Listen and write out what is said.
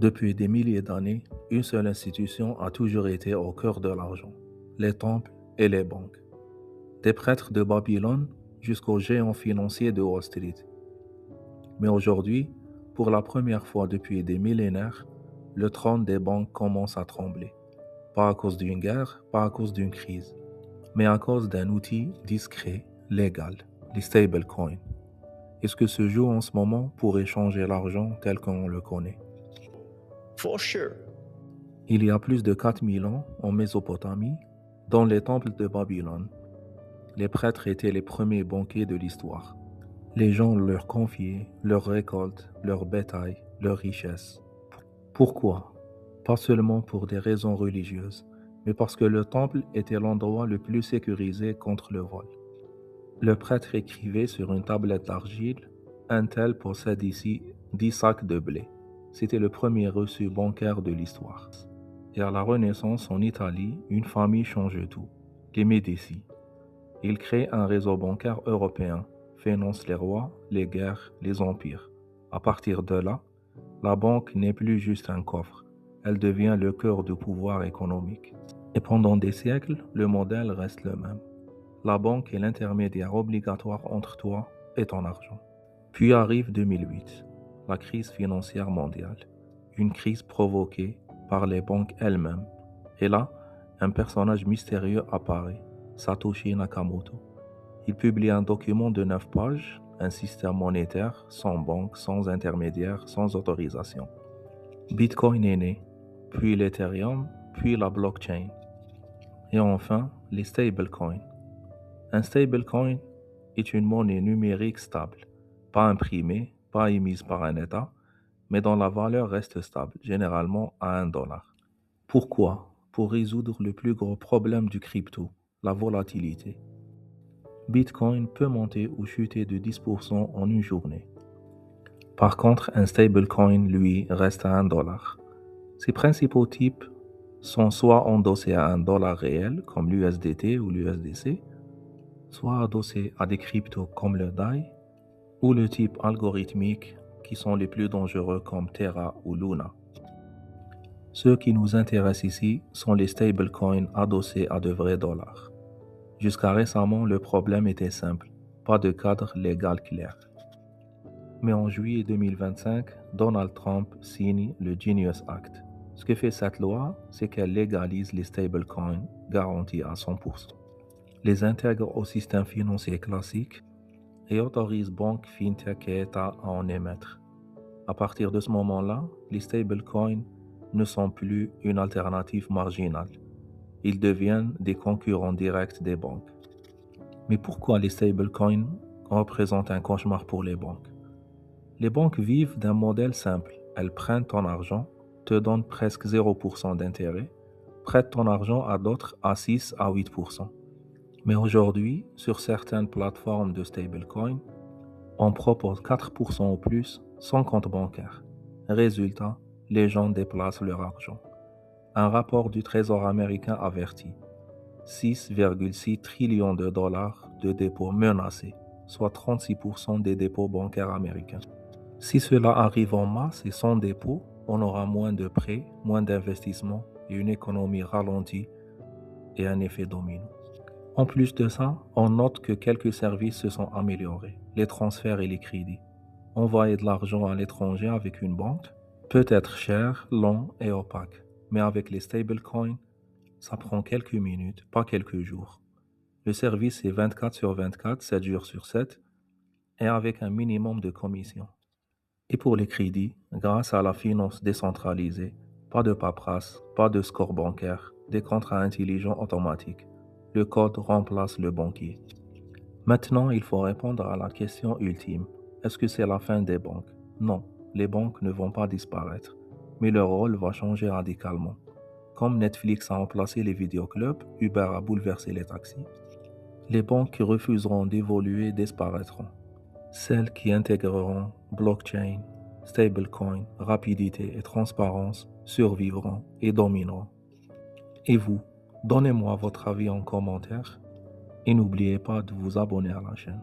Depuis des milliers d'années, une seule institution a toujours été au cœur de l'argent, les temples et les banques. Des prêtres de Babylone jusqu'aux géants financiers de Wall Street. Mais aujourd'hui, pour la première fois depuis des millénaires, le trône des banques commence à trembler. Pas à cause d'une guerre, pas à cause d'une crise, mais à cause d'un outil discret, légal, les stablecoins. Et ce que se joue en ce moment pour échanger l'argent tel qu'on le connaît. For sure. Il y a plus de 4000 ans, en Mésopotamie, dans les temples de Babylone, les prêtres étaient les premiers banquiers de l'histoire. Les gens leur confiaient leurs récoltes, leur bétail, leurs richesses. Pourquoi? Pas seulement pour des raisons religieuses, mais parce que le temple était l'endroit le plus sécurisé contre le vol. Le prêtre écrivait sur une tablette d'argile: un tel possède ici 10 sacs de blé. C'était le premier reçu bancaire de l'histoire. Et à la Renaissance en Italie, une famille change tout, les Médicis. Ils créent un réseau bancaire européen, financent les rois, les guerres, les empires. À partir de là, la banque n'est plus juste un coffre, elle devient le cœur du pouvoir économique. Et pendant des siècles, le modèle reste le même. La banque est l'intermédiaire obligatoire entre toi et ton argent. Puis arrive 2008, la crise financière mondiale, une crise provoquée par les banques elles-mêmes. Et là, un personnage mystérieux apparaît, Satoshi Nakamoto. Il publie un document de 9 pages, un système monétaire sans banque, sans intermédiaire, sans autorisation. Bitcoin est né, puis l'Ethereum, puis la blockchain, et enfin les stablecoins. Un stablecoin est une monnaie numérique stable, pas imprimée, pas émise par un État, mais dont la valeur reste stable, généralement à $1. Pourquoi? Pour résoudre le plus gros problème du crypto, la volatilité. Bitcoin peut monter ou chuter de 10% en une journée. Par contre, un stablecoin, lui, reste à $1. Ses principaux types sont soit endossés à $1 réel, comme l'USDT ou l'USDC, soit adossés à des cryptos comme le DAI, ou le type algorithmique qui sont les plus dangereux comme Terra ou Luna. Ceux qui nous intéressent ici sont les stablecoins adossés à de vrais dollars. Jusqu'à récemment, le problème était simple, pas de cadre légal clair. Mais en juillet 2025, Donald Trump signe le Genius Act. Ce que fait cette loi, c'est qu'elle légalise les stablecoins garantis à 100%, les intègre au système financier classique et autorise banques, fintech et États à en émettre. À partir de ce moment-là, les stablecoins ne sont plus une alternative marginale. Ils deviennent des concurrents directs des banques. Mais pourquoi les stablecoins représentent un cauchemar pour les banques? Les banques vivent d'un modèle simple. Elles prennent ton argent, te donnent presque 0% d'intérêt, prêtent ton argent à d'autres à 6 à 8%. Mais aujourd'hui, sur certaines plateformes de stablecoin, on propose 4% ou plus sans compte bancaire. Résultat, les gens déplacent leur argent. Un rapport du Trésor américain avertit 6,6 trillions de dollars de dépôts menacés, soit 36% des dépôts bancaires américains. Si cela arrive en masse et sans dépôt, on aura moins de prêts, moins d'investissements et une économie ralentie et un effet domino. En plus de ça, on note que quelques services se sont améliorés, les transferts et les crédits. Envoyer de l'argent à l'étranger avec une banque peut être cher, long et opaque, mais avec les stablecoins, ça prend quelques minutes, pas quelques jours. Le service est 24 sur 24, 7 jours sur 7, et avec un minimum de commission. Et pour les crédits, grâce à la finance décentralisée, pas de paperasse, pas de score bancaire, des contrats intelligents automatiques. Le code remplace le banquier. Maintenant, il faut répondre à la question ultime. Est-ce que c'est la fin des banques? Non, les banques ne vont pas disparaître, mais leur rôle va changer radicalement. Comme Netflix a remplacé les vidéoclubs, Uber a bouleversé les taxis. Les banques qui refuseront d'évoluer disparaîtront. Celles qui intégreront blockchain, stablecoin, rapidité et transparence survivront et domineront. Et vous, donnez-moi votre avis en commentaire et n'oubliez pas de vous abonner à la chaîne.